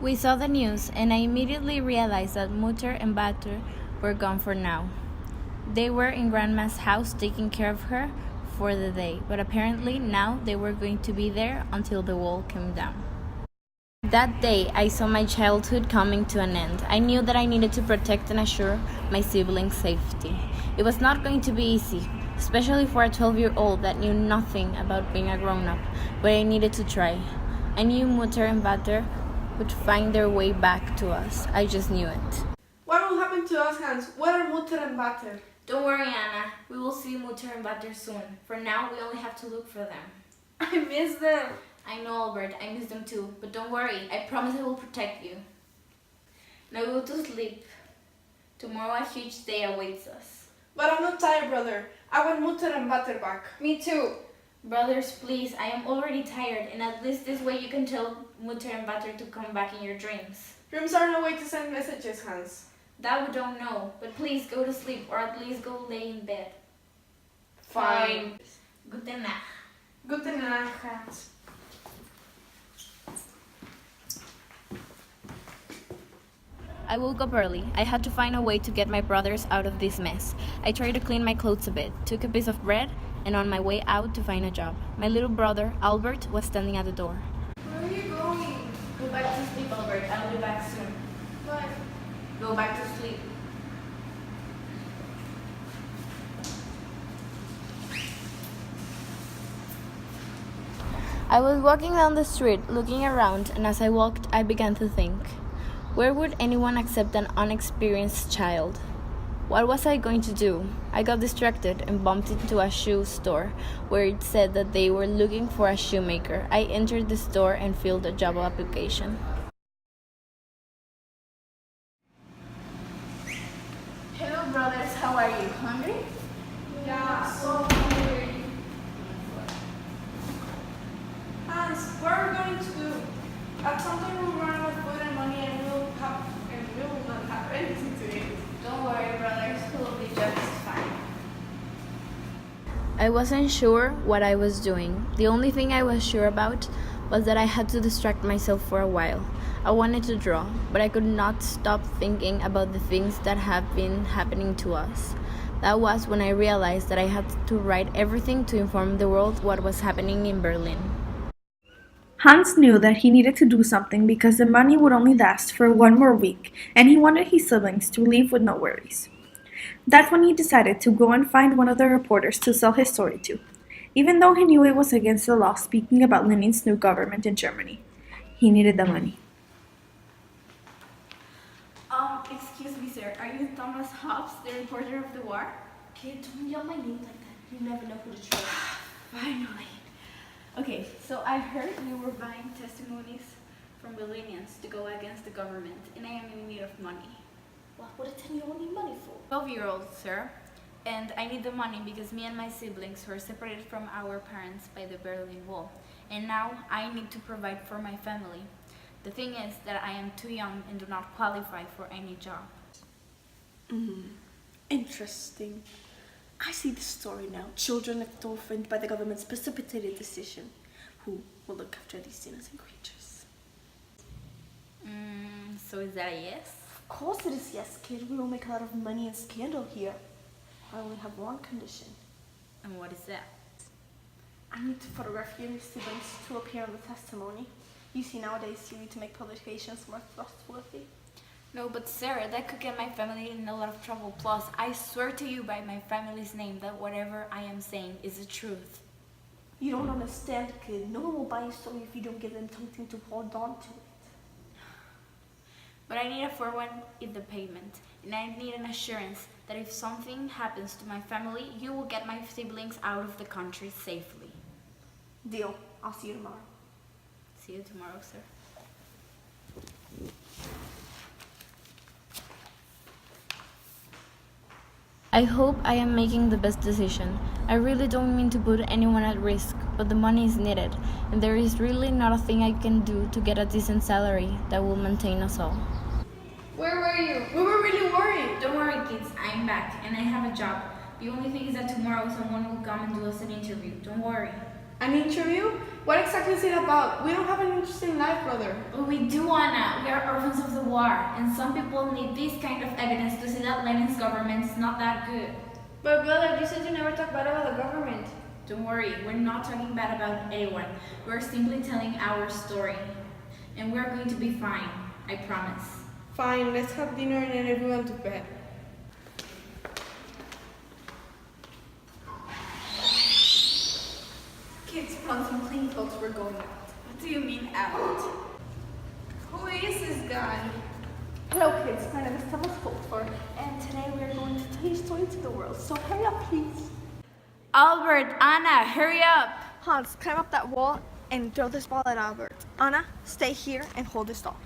We saw the news, and I immediately realized that Mutter and Batter were gone for now. They were in Grandma's house taking care of her for the day, but apparently now they were going to be there until the wall came down. That day, I saw my childhood coming to an end. I knew that I needed to protect and assure my siblings' safety. It was not going to be easy, especially for a 12-year-old that knew nothing about being a grown-up, but I needed to try. I knew Mutter and Batter would find their way back to us. I just knew it. What will happen to us, Hans? Where are Mutter and Batter? Don't worry, Anna. We will see Mutter and Batter soon. For now, we only have to look for them. I miss them. I know, Albert. I miss them too. But don't worry. I promise I will protect you. Now go to sleep. Tomorrow a huge day awaits us. But I'm not tired, brother. I want Mutter and Batter back. Me too. Brothers, please. I am already tired. And at least this way you can tell Mutter and Batter to come back in your dreams. Dreams are no way to send messages, Hans. That we don't know. But please go to sleep or at least go lay in bed. Fine. Gute Nacht. Gute Nacht, Hans. I woke up early. I had to find a way to get my brothers out of this mess. I tried to clean my clothes a bit, took a piece of bread, and on my way out to find a job. My little brother, Albert, was standing at the door. Where are you going? Go back to sleep, Albert. I'll be back soon. But Go back to sleep. I was walking down the street, looking around, and as I walked, I began to think. Where would anyone accept an unexperienced child? What was I going to do? I got distracted and bumped into a shoe store where it said that they were looking for a shoemaker. I entered the store and filled a job application. Hello, brothers. How are you? Hungry? yeah, so hungry. Hans, what are we going to do? At some time we'll run out of food and money and we will not have anything to eat. Don't worry, brothers. We'll be just fine. I wasn't sure what I was doing. The only thing I was sure about was that I had to distract myself for a while. I wanted to draw, but I could not stop thinking about the things that have been happening to us. That was when I realized that I had to write everything to inform the world what was happening in Berlin. Hans knew that he needed to do something because the money would only last for one more week, and he wanted his siblings to leave with no worries. That's when he decided to go and find one of the reporters to sell his story to, even though he knew it was against the law speaking about Lenin's new government in Germany. He needed the money. Excuse me, sir. Are you Thomas Hobbes, the reporter of the war? Kid, don't yell my name like that. You never know who to trust. Finally. Okay, so I heard you were buying testimonies from Berlinians to go against the government, and I am in need of money. What a 10-year-old need money for? 12-year-old, sir. And I need the money because me and my siblings were separated from our parents by the Berlin Wall. And now I need to provide for my family. The thing is that I am too young and do not qualify for any job. Interesting. I see the story now. Children left orphaned by the government's precipitated decision. Who will look after these innocent creatures? So is that a yes? Of course it is yes, kid. We will make a lot of money and scandal here. I only have one condition. And what is that? I need to photograph you and your siblings to appear on the testimony. You see, nowadays you need to make publications more trustworthy. No, but Sarah, that could get my family in a lot of trouble. Plus, I swear to you by my family's name that whatever I am saying is the truth. You don't understand, kid. No one will buy your story if you don't give them something to hold on to it. But I need a forward in the payment, and I need an assurance that if something happens to my family, you will get my siblings out of the country safely. Deal. I'll see you tomorrow. See you tomorrow, sir. I hope I am making the best decision. I really don't mean to put anyone at risk, but the money is needed, and there is really not a thing I can do to get a decent salary that will maintain us all. Where were you? We were really worried. Don't worry, kids, I'm back, and I have a job. The only thing is that tomorrow someone will come and do us an interview. Don't worry. An interview? What exactly is it about? We don't have an interesting life, brother. But we do, Anna. We are orphans of the war, and some people need this kind of evidence to see that Lenin's government is not that good. But brother, you said you never talk bad about the government. Don't worry, we're not talking bad about anyone. We're simply telling our story. And we're going to be fine, I promise. Fine, let's have dinner and then everyone to bed. Kids, put on some clean clothes, we're going out. What do you mean out? Who is this guy? Hello kids, my name is Thomas Goldford, and today we are going to tell your story to the world, so hurry up please. Albert, Anna, hurry up! Hans, climb up that wall and throw this ball at Albert. Anna, stay here and hold this doll.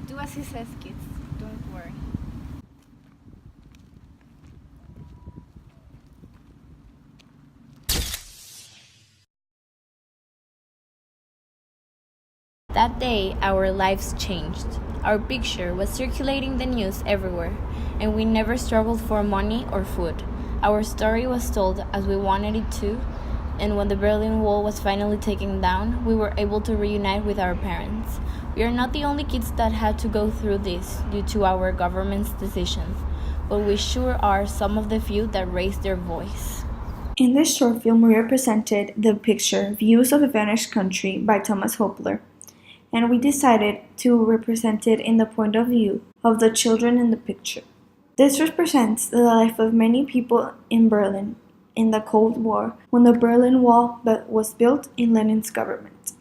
Do as he says, kids. Don't worry. That day, our lives changed. Our picture was circulating the news everywhere, and we never struggled for money or food. Our story was told as we wanted it to, and when the Berlin Wall was finally taken down, we were able to reunite with our parents. We are not the only kids that had to go through this due to our government's decisions, but we sure are some of the few that raised their voice. In this short film, we represented the picture Views of a Vanished Country by Thomas Hopler, and we decided to represent it in the point of view of the children in the picture. This represents the life of many people in Berlin in the Cold War when the Berlin Wall was built in Lenin's government.